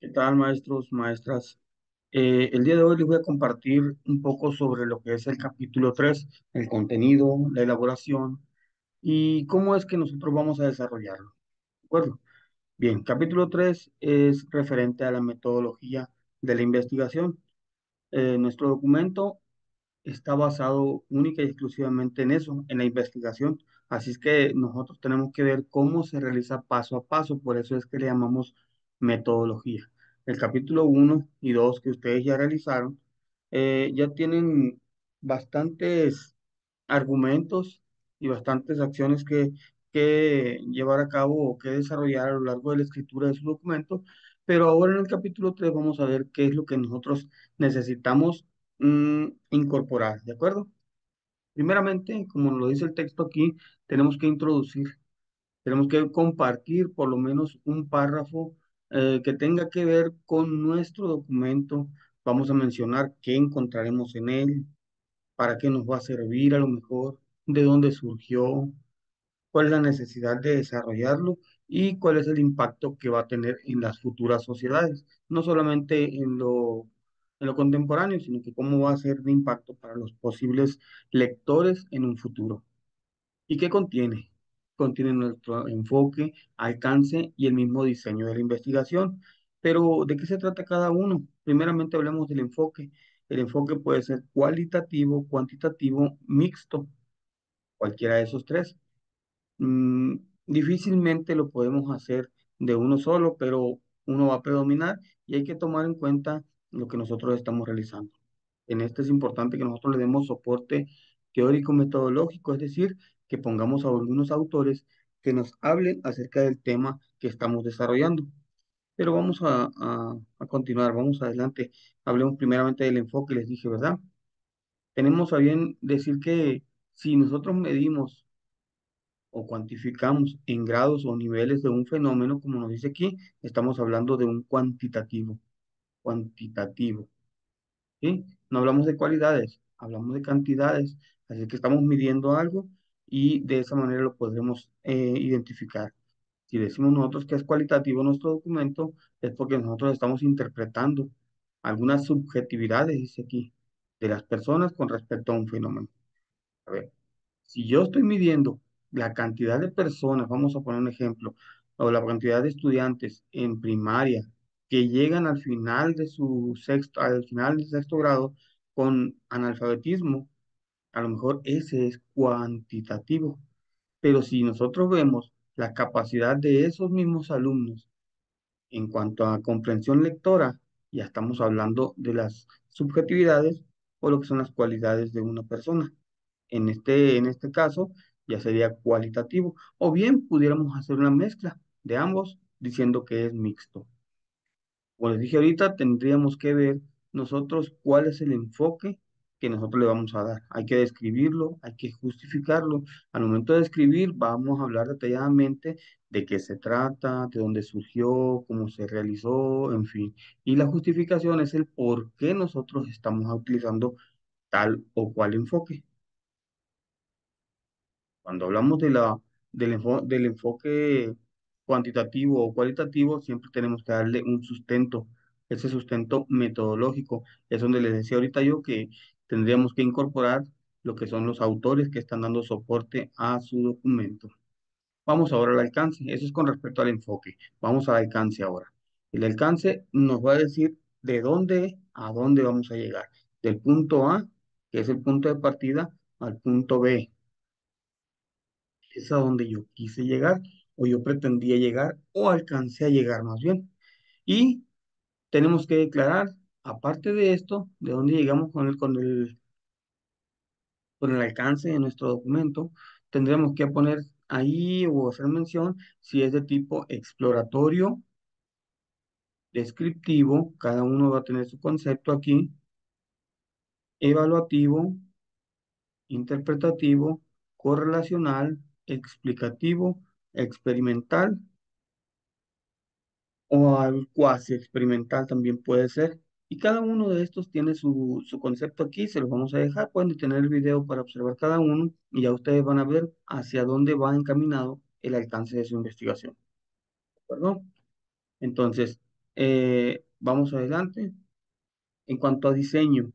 ¿Qué tal, maestros, maestras? El día de hoy les voy a compartir un poco sobre lo que es el capítulo 3, el contenido, la elaboración y cómo es que nosotros vamos a desarrollarlo. ¿De acuerdo? Bien, capítulo 3 es referente a la metodología de la investigación. Nuestro documento está basado única y exclusivamente en eso, en la investigación. Así es que nosotros tenemos que ver cómo se realiza paso a paso, por eso es que le llamamos metodología. El capítulo uno y 2 que ustedes ya realizaron ya tienen bastantes argumentos y bastantes acciones que llevar a cabo o que desarrollar a lo largo de la escritura de su documento, pero ahora en el capítulo 3 vamos a ver qué es lo que nosotros necesitamos incorporar, ¿de acuerdo? Primeramente, como nos lo dice el texto aquí, tenemos que introducir, tenemos que compartir por lo menos un párrafo que tenga que ver con nuestro documento. Vamos a mencionar qué encontraremos en él, para qué nos va a servir a lo mejor, de dónde surgió, cuál es la necesidad de desarrollarlo y cuál es el impacto que va a tener en las futuras sociedades, no solamente en lo contemporáneo, sino que cómo va a ser de impacto para los posibles lectores en un futuro. ¿Y qué contiene? Contiene nuestro enfoque, alcance y el mismo diseño de la investigación. Pero, ¿de qué se trata cada uno? Primeramente hablemos del enfoque. El enfoque puede ser cualitativo, cuantitativo, mixto, cualquiera de esos tres. Mm, Difícilmente lo podemos hacer de uno solo, pero uno va a predominar y hay que tomar en cuenta lo que nosotros estamos realizando. En este es importante que nosotros le demos soporte teórico metodológico, es decir, que pongamos a algunos autores que nos hablen acerca del tema que estamos desarrollando. Pero vamos a continuar, vamos adelante. Hablemos primeramente del enfoque, les dije, ¿verdad? Tenemos a bien decir que si nosotros medimos o cuantificamos en grados o niveles de un fenómeno, como nos dice aquí, estamos hablando de un cuantitativo, cuantitativo, ¿sí? No hablamos de cualidades, hablamos de cantidades, así que estamos midiendo algo y de esa manera lo podremos identificar. Si decimos nosotros que es cualitativo nuestro documento, es porque nosotros estamos interpretando algunas subjetividades, dice aquí, de las personas con respecto a un fenómeno. A ver, si yo estoy midiendo la cantidad de personas, vamos a poner un ejemplo, o la cantidad de estudiantes en primaria que llegan al final del sexto grado con analfabetismo, a lo mejor ese es cuantitativo. Pero si nosotros vemos la capacidad de esos mismos alumnos en cuanto a comprensión lectora, ya estamos hablando de las subjetividades o lo que son las cualidades de una persona. En este caso, ya sería cualitativo. O bien pudiéramos hacer una mezcla de ambos diciendo que es mixto. Como les dije ahorita, tendríamos que ver nosotros cuál es el enfoque que nosotros le vamos a dar. Hay que describirlo, hay que justificarlo. Al momento de escribir, vamos a hablar detalladamente de qué se trata, de dónde surgió, cómo se realizó, en fin. Y la justificación es el por qué nosotros estamos utilizando tal o cual enfoque. Cuando hablamos del enfoque cuantitativo o cualitativo, siempre tenemos que darle un sustento, ese sustento metodológico. Es donde les decía ahorita yo que tendríamos que incorporar lo que son los autores que están dando soporte a su documento. Vamos ahora al alcance. Eso es con respecto al enfoque. Vamos al alcance ahora. El alcance nos va a decir de dónde a dónde vamos a llegar. Del punto A, que es el punto de partida, al punto B, es a donde yo quise llegar o yo pretendía llegar o alcancé a llegar más bien. Y tenemos que declarar, aparte de esto, de dónde llegamos con el alcance de nuestro documento, tendremos que poner ahí o hacer mención si es de tipo exploratorio, descriptivo, cada uno va a tener su concepto aquí, evaluativo, interpretativo, correlacional, explicativo, experimental o al cuasi experimental también puede ser. Y cada uno de estos tiene su concepto aquí, se los vamos a dejar, pueden detener el video para observar cada uno y ya ustedes van a ver hacia dónde va encaminado el alcance de su investigación. ¿De acuerdo? Entonces, Vamos adelante. En cuanto a diseño,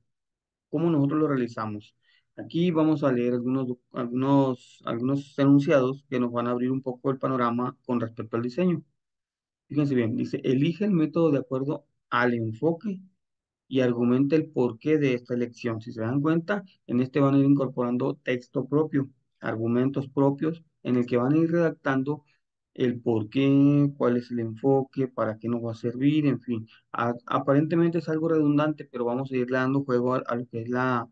¿cómo nosotros lo realizamos? Aquí vamos a leer algunos enunciados que nos van a abrir un poco el panorama con respecto al diseño. Fíjense bien, dice, elige el método de acuerdo al enfoque y argumenta el porqué de esta elección. Si se dan cuenta, en este van a ir incorporando texto propio, argumentos propios, en el que van a ir redactando el porqué, cuál es el enfoque, para qué nos va a servir, en fin. Aparentemente es algo redundante, pero vamos a irle dando juego a lo que es la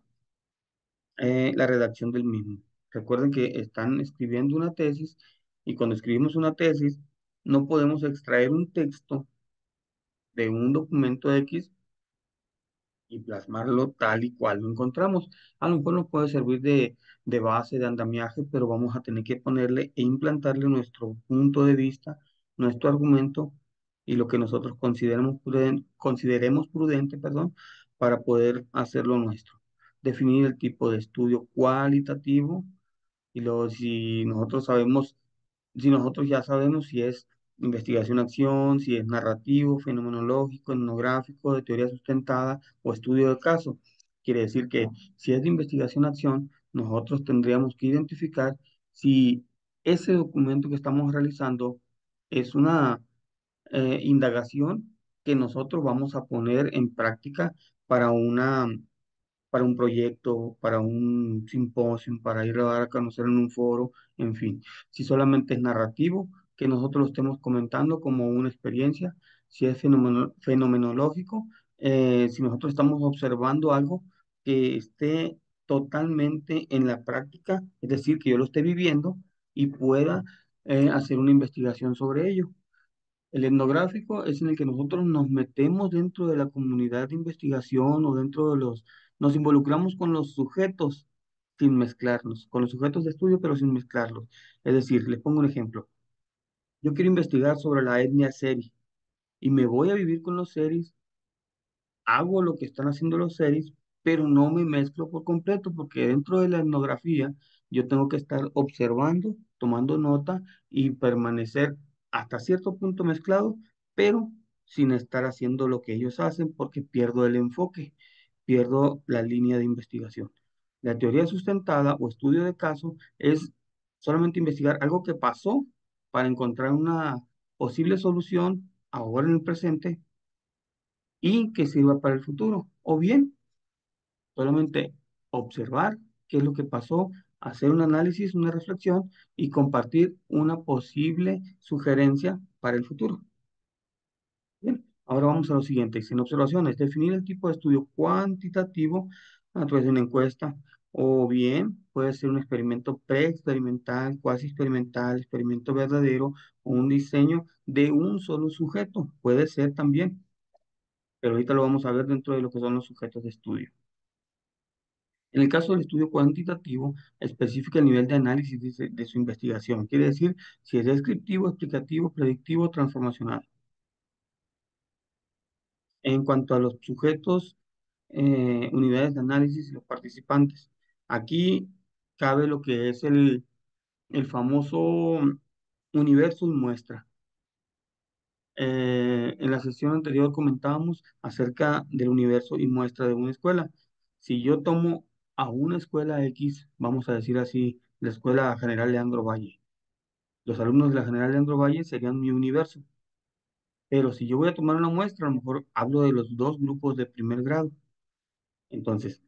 redacción del mismo. Recuerden que están escribiendo una tesis y cuando escribimos una tesis no podemos extraer un texto de un documento X y plasmarlo tal y cual lo encontramos. A lo mejor nos puede servir de base, de andamiaje, pero vamos a tener que ponerle e implantarle nuestro punto de vista, nuestro argumento y lo que nosotros consideremos prudente, perdón, para poder hacerlo nuestro. Definir el tipo de estudio cualitativo y luego si nosotros ya sabemos si es investigación-acción, si es narrativo, fenomenológico, etnográfico, de teoría sustentada o estudio de caso. Quiere decir que si es de investigación-acción, nosotros tendríamos que identificar si ese documento que estamos realizando es una indagación que nosotros vamos a poner en práctica para para un proyecto, para un simposio, para ir a dar a conocer en un foro, en fin. Si solamente es narrativo, que nosotros lo estemos comentando como una experiencia, si es fenomenológico, si nosotros estamos observando algo que esté totalmente en la práctica, es decir, que yo lo esté viviendo y pueda hacer una investigación sobre ello. El etnográfico es en el que nosotros nos metemos dentro de la comunidad de investigación o nos involucramos con los sujetos sin mezclarnos, con los sujetos de estudio pero sin mezclarlos. Es decir, les pongo un ejemplo. Yo quiero investigar sobre la etnia seri y me voy a vivir con los seris, hago lo que están haciendo los series, pero no me mezclo por completo, porque dentro de la etnografía yo tengo que estar observando, tomando nota y permanecer hasta cierto punto mezclado, pero sin estar haciendo lo que ellos hacen, porque pierdo el enfoque, pierdo la línea de investigación. La teoría sustentada o estudio de caso es solamente investigar algo que pasó para encontrar una posible solución ahora en el presente y que sirva para el futuro. O bien, solamente observar qué es lo que pasó, hacer un análisis, una reflexión y compartir una posible sugerencia para el futuro. Bien, ahora vamos a lo siguiente. Sin observaciones, definir el tipo de estudio cuantitativo a través de una encuesta o bien puede ser un experimento preexperimental, cuasi experimental, experimento verdadero o un diseño de un solo sujeto. Puede ser también, pero ahorita lo vamos a ver dentro de lo que son los sujetos de estudio. En el caso del estudio cuantitativo, especifica el nivel de análisis de su investigación. Quiere decir si es descriptivo, explicativo, predictivo, transformacional. En cuanto a los sujetos, unidades de análisis y los participantes, aquí cabe lo que es el famoso universo y muestra. En la sesión anterior comentábamos acerca del universo y muestra de una escuela. Si yo tomo a una escuela X, vamos a decir así, la Escuela General Leandro Valle, los alumnos de la General Leandro Valle serían mi universo. Pero si yo voy a tomar una muestra, a lo mejor hablo de los dos grupos de primer grado. Entonces,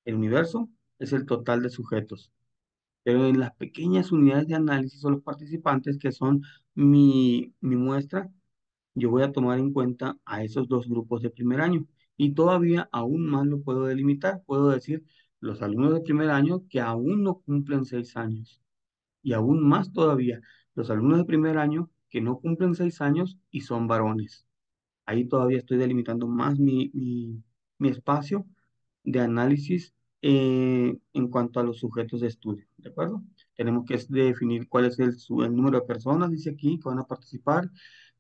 el universo es el total de sujetos. Pero en las pequeñas unidades de análisis o los participantes que son mi muestra, yo voy a tomar en cuenta a esos dos grupos de primer año y todavía aún más lo puedo delimitar. Puedo decir los alumnos de primer año que aún no cumplen 6 años y aún más todavía los alumnos de primer año que no cumplen 6 años y son varones. Ahí todavía estoy delimitando más mi espacio de análisis en cuanto a los sujetos de estudio, ¿de acuerdo? Tenemos que definir cuál es el número de personas, dice aquí, que van a participar,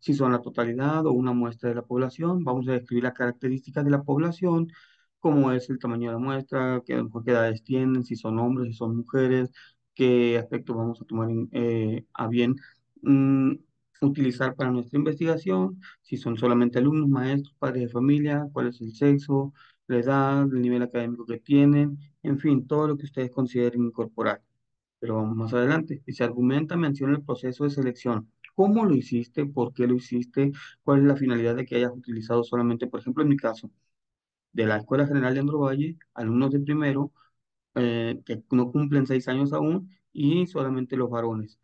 si son la totalidad o una muestra de la población. Vamos a describir las características de la población, cómo es el tamaño de la muestra, qué, a lo mejor qué edades tienen, si son hombres, si son mujeres, qué aspectos vamos a tomar a bien. utilizar para nuestra investigación, si son solamente alumnos, maestros, padres de familia, cuál es el sexo, la edad, el nivel académico que tienen, en fin, todo lo que ustedes consideren incorporar. Pero vamos más adelante. Y se argumenta, menciona el proceso de selección. ¿Cómo lo hiciste? ¿Por qué lo hiciste? ¿Cuál es la finalidad de que hayas utilizado solamente, por ejemplo, en mi caso, de la Escuela General de Andro Valle, alumnos de primero, que no cumplen 6 años aún, y solamente los varones?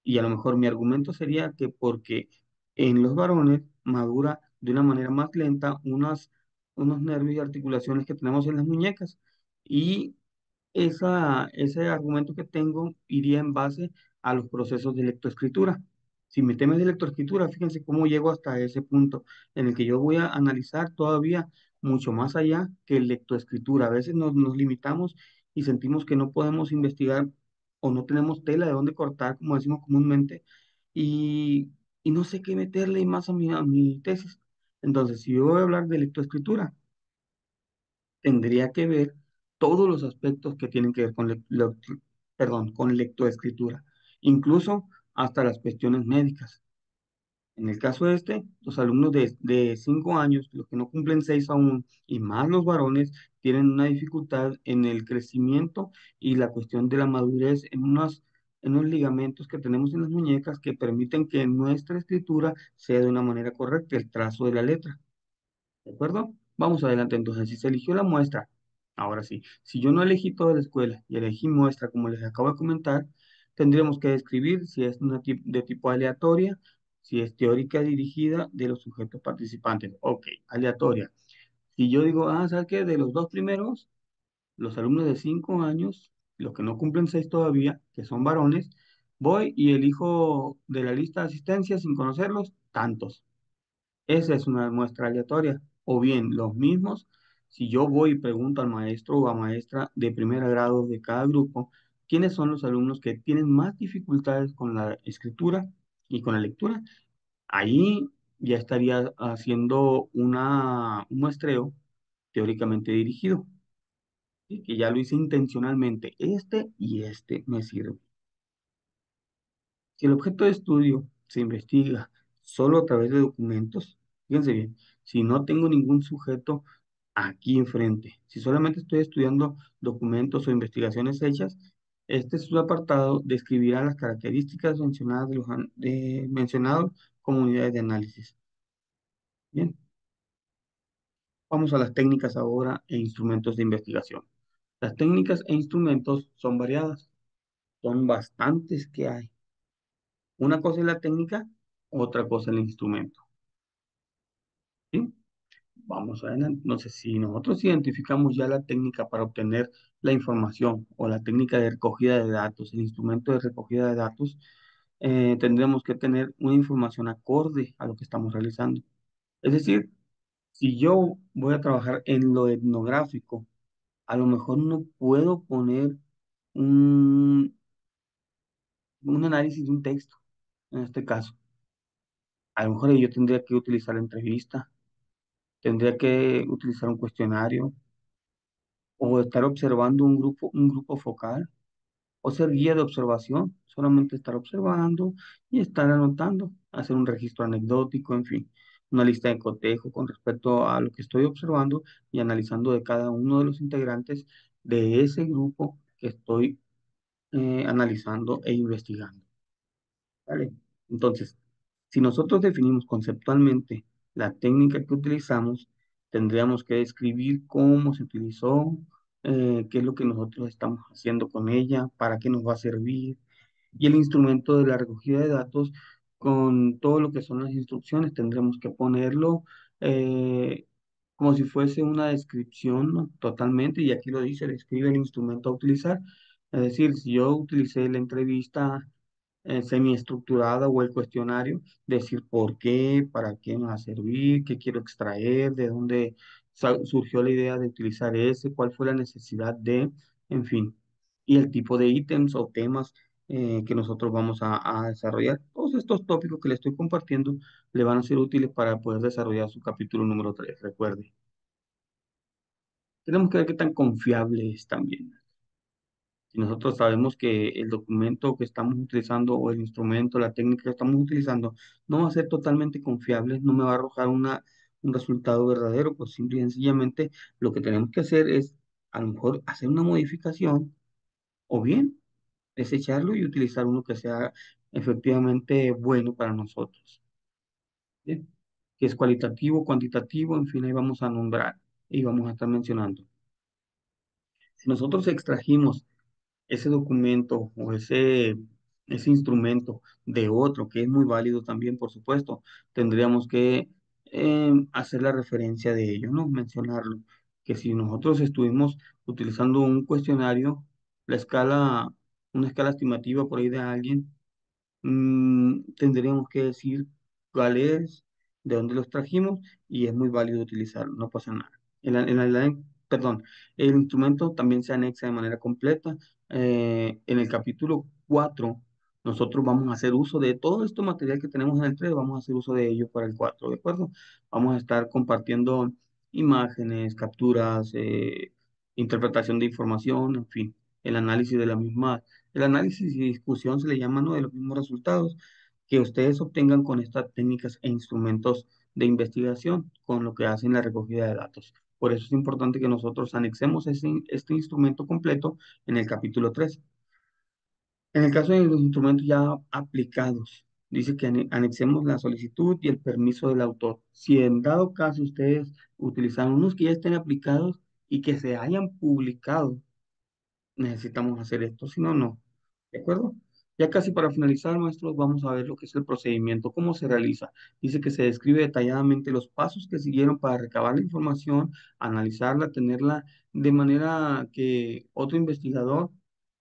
Y a lo mejor mi argumento sería que porque en los varones madura de una manera más lenta unos nervios y articulaciones que tenemos en las muñecas. Y ese argumento que tengo iría en base a los procesos de lectoescritura. Si mi tema es de lectoescritura, fíjense cómo llego hasta ese punto en el que yo voy a analizar todavía mucho más allá que el lectoescritura. A veces nos limitamos y sentimos que no podemos investigar o no tenemos tela de dónde cortar, como decimos comúnmente, y, y no sé qué meterle más a mi tesis. Entonces, si yo voy a hablar de lectoescritura, tendría que ver todos los aspectos que tienen que ver con, perdón, con lectoescritura, incluso hasta las cuestiones médicas. En el caso este, los alumnos de 5 años, los que no cumplen 6 aún, y más los varones, tienen una dificultad en el crecimiento y la cuestión de la madurez en unos ligamentos que tenemos en las muñecas que permiten que nuestra escritura sea de una manera correcta, el trazo de la letra. ¿De acuerdo? Vamos adelante entonces. Si se eligió la muestra, ahora sí, si yo no elegí toda la escuela y elegí muestra, como les acabo de comentar, tendríamos que describir si es de tipo aleatoria, si es teórica dirigida de los sujetos participantes. Ok, aleatoria. Si yo digo, ¿sabes qué? De los dos primeros, los alumnos de 5 años, los que no cumplen 6 todavía, que son varones, voy y elijo de la lista de asistencia sin conocerlos, tantos. Esa es una muestra aleatoria. O bien, los mismos, si yo voy y pregunto al maestro o a maestra de primer grado de cada grupo, quiénes son los alumnos que tienen más dificultades con la escritura y con la lectura, ahí ya estaría haciendo un muestreo teóricamente dirigido, y que ya lo hice intencionalmente. Este y este me sirve. Si el objeto de estudio se investiga solo a través de documentos, fíjense bien, si no tengo ningún sujeto aquí enfrente, si solamente estoy estudiando documentos o investigaciones hechas, este es un apartado describirá las características mencionadas mencionados como unidades de análisis. Bien, vamos a las técnicas ahora e instrumentos de investigación. Las técnicas e instrumentos son variadas, son bastantes que hay. Una cosa es la técnica, otra cosa el instrumento. ¿Sí? Vamos adelante. No sé si nosotros identificamos ya la técnica para obtener la información o la técnica de recogida de datos, el instrumento de recogida de datos, tendremos que tener una información acorde a lo que estamos realizando. Es decir, si yo voy a trabajar en lo etnográfico, a lo mejor no puedo poner un, un análisis de un texto, en este caso. A lo mejor yo tendría que utilizar la entrevista, tendría que utilizar un cuestionario o estar observando un grupo focal o ser guía de observación, solamente estar observando y estar anotando, hacer un registro anecdótico, en fin, una lista de cotejo con respecto a lo que estoy observando y analizando de cada uno de los integrantes de ese grupo que estoy analizando e investigando. ¿Vale? Entonces, si nosotros definimos conceptualmente la técnica que utilizamos, tendríamos que describir cómo se utilizó, qué es lo que nosotros estamos haciendo con ella, para qué nos va a servir, y el instrumento de la recogida de datos con todo lo que son las instrucciones, tendremos que ponerlo como si fuese una descripción, ¿no? Totalmente, y aquí lo dice, describe el instrumento a utilizar. Es decir, si yo utilicé la entrevista semiestructurada o el cuestionario, decir por qué, para qué me va a servir, qué quiero extraer, de dónde surgió la idea de utilizar ese, cuál fue la necesidad de, en fin, y el tipo de ítems o temas que nosotros vamos a desarrollar. Todos estos tópicos que le estoy compartiendo le van a ser útiles para poder desarrollar su capítulo número 3. Recuerde, tenemos que ver qué tan confiable es también. Si nosotros sabemos que el documento que estamos utilizando o el instrumento, la técnica que estamos utilizando no va a ser totalmente confiable, no me va a arrojar un resultado verdadero, pues simple y sencillamente lo que tenemos que hacer es a lo mejor hacer una modificación o bien desecharlo y utilizar uno que sea efectivamente bueno para nosotros. ¿Bien? Que es cualitativo, cuantitativo, en fin, ahí vamos a nombrar y vamos a estar mencionando. Si nosotros extrajimos ese documento o ese instrumento de otro, que es muy válido también, por supuesto, tendríamos que hacer la referencia de ello, ¿no? Mencionarlo. Que si nosotros estuvimos utilizando un cuestionario, la escala, una escala estimativa por ahí de alguien, tendríamos que decir cuál es, de dónde los trajimos y es muy válido utilizarlo, no pasa nada. Perdón, el instrumento también se anexa de manera completa. En el capítulo 4 nosotros vamos a hacer uso de todo este material que tenemos en el 3 vamos a hacer uso de ello para el 4, ¿de acuerdo? Vamos a estar compartiendo imágenes, capturas, interpretación de información, en fin, el análisis de la misma. El análisis y discusión se le llama, ¿no? De los mismos resultados que ustedes obtengan con estas técnicas e instrumentos de investigación, con lo que hacen la recogida de datos. Por eso es importante que nosotros anexemos este instrumento completo en el capítulo 3. En el caso de los instrumentos ya aplicados, dice que anexemos la solicitud y el permiso del autor. Si en dado caso ustedes utilizan unos que ya estén aplicados y que se hayan publicado, necesitamos hacer esto, si no, no. ¿De acuerdo? Ya casi para finalizar, maestros, vamos a ver lo que es el procedimiento, cómo se realiza. Dice que se describe detalladamente los pasos que siguieron para recabar la información, analizarla, tenerla de manera que otro investigador,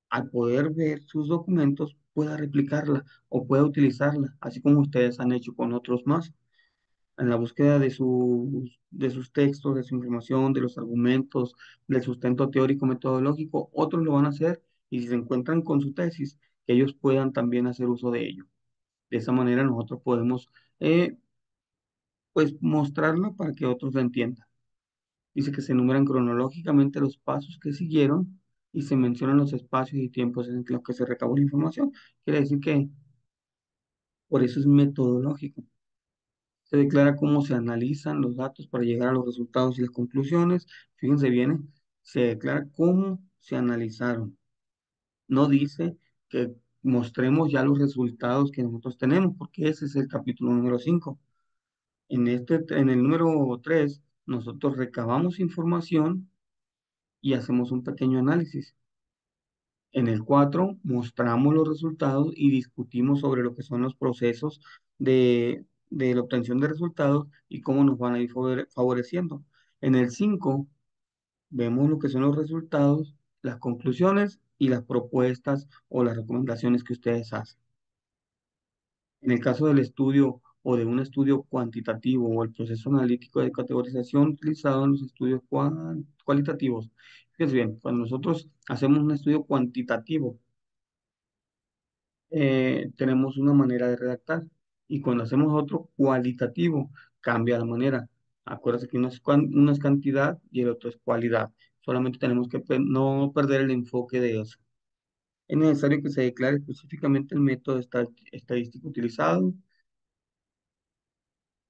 al poder ver sus documentos, pueda replicarla o pueda utilizarla, así como ustedes han hecho con otros más en la búsqueda de sus textos, de su información, de los argumentos, del sustento teórico metodológico, otros lo van a hacer y si se encuentran con su tesis, que ellos puedan también hacer uso de ello. De esa manera nosotros podemos eh, pues mostrarla para que otros la entiendan. Dice que se enumeran cronológicamente los pasos que siguieron y se mencionan los espacios y tiempos en los que se recabó la información. Quiere decir que por eso es metodológico. Se declara cómo se analizan los datos para llegar a los resultados y las conclusiones. Fíjense bien, se declara cómo se analizaron. No dice que mostremos ya los resultados que nosotros tenemos, porque ese es el capítulo número 5. En el número 3 nosotros recabamos información y hacemos un pequeño análisis. En el 4 mostramos los resultados y discutimos sobre lo que son los procesos de la obtención de resultados y cómo nos van a ir favoreciendo. En el 5 vemos lo que son los resultados, las conclusiones y las propuestas o las recomendaciones que ustedes hacen. En el caso del estudio o de un estudio cuantitativo o el proceso analítico de categorización utilizado en los estudios cualitativos. Fíjense bien, cuando nosotros hacemos un estudio cuantitativo, tenemos una manera de redactar y cuando hacemos otro cualitativo cambia la manera. Acuérdense que uno es cantidad y el otro es cualidad. Solamente tenemos que no perder el enfoque de eso. Es necesario que se declare específicamente el método estadístico utilizado.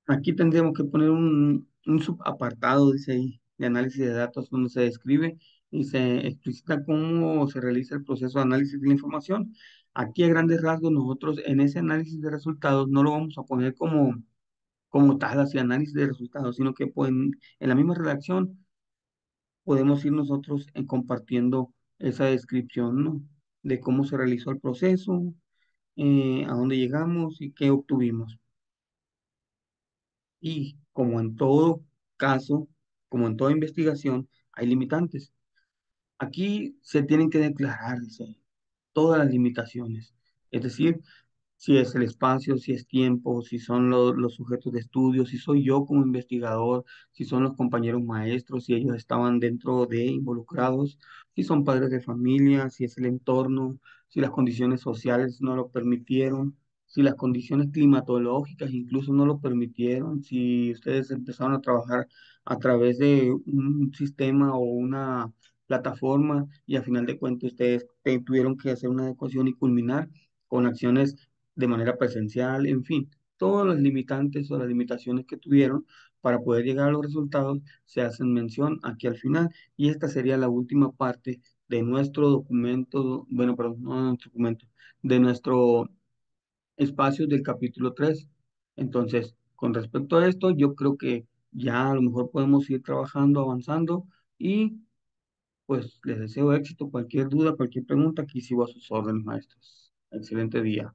Aquí tendríamos que poner un subapartado, dice ahí, de análisis de datos donde se describe y se explicita cómo se realiza el proceso de análisis de la información. Aquí a grandes rasgos nosotros en ese análisis de resultados no lo vamos a poner como tal, así análisis de resultados, sino que en la misma redacción podemos ir nosotros compartiendo esa descripción, ¿no? De cómo se realizó el proceso, a dónde llegamos y qué obtuvimos. Y como en todo caso, como en toda investigación, hay limitantes. Aquí se tienen que declarar, dice, todas las limitaciones. Es decir, si es el espacio, si es tiempo, si son los sujetos de estudio, si soy yo como investigador, si son los compañeros maestros, si ellos estaban dentro de involucrados, si son padres de familia, si es el entorno, si las condiciones sociales no lo permitieron, si las condiciones climatológicas incluso no lo permitieron, si ustedes empezaron a trabajar a través de un sistema o una plataforma y a final de cuentas ustedes tuvieron que hacer una adecuación y culminar con acciones de manera presencial, en fin, todas las limitantes o las limitaciones que tuvieron para poder llegar a los resultados se hacen mención aquí al final y esta sería la última parte de nuestro documento, bueno, perdón, no de nuestro documento, de nuestro espacio del capítulo 3. Entonces, con respecto a esto, yo creo que ya a lo mejor podemos ir trabajando, avanzando y pues les deseo éxito. Cualquier duda, cualquier pregunta, aquí sigo a sus órdenes, maestros. Excelente día.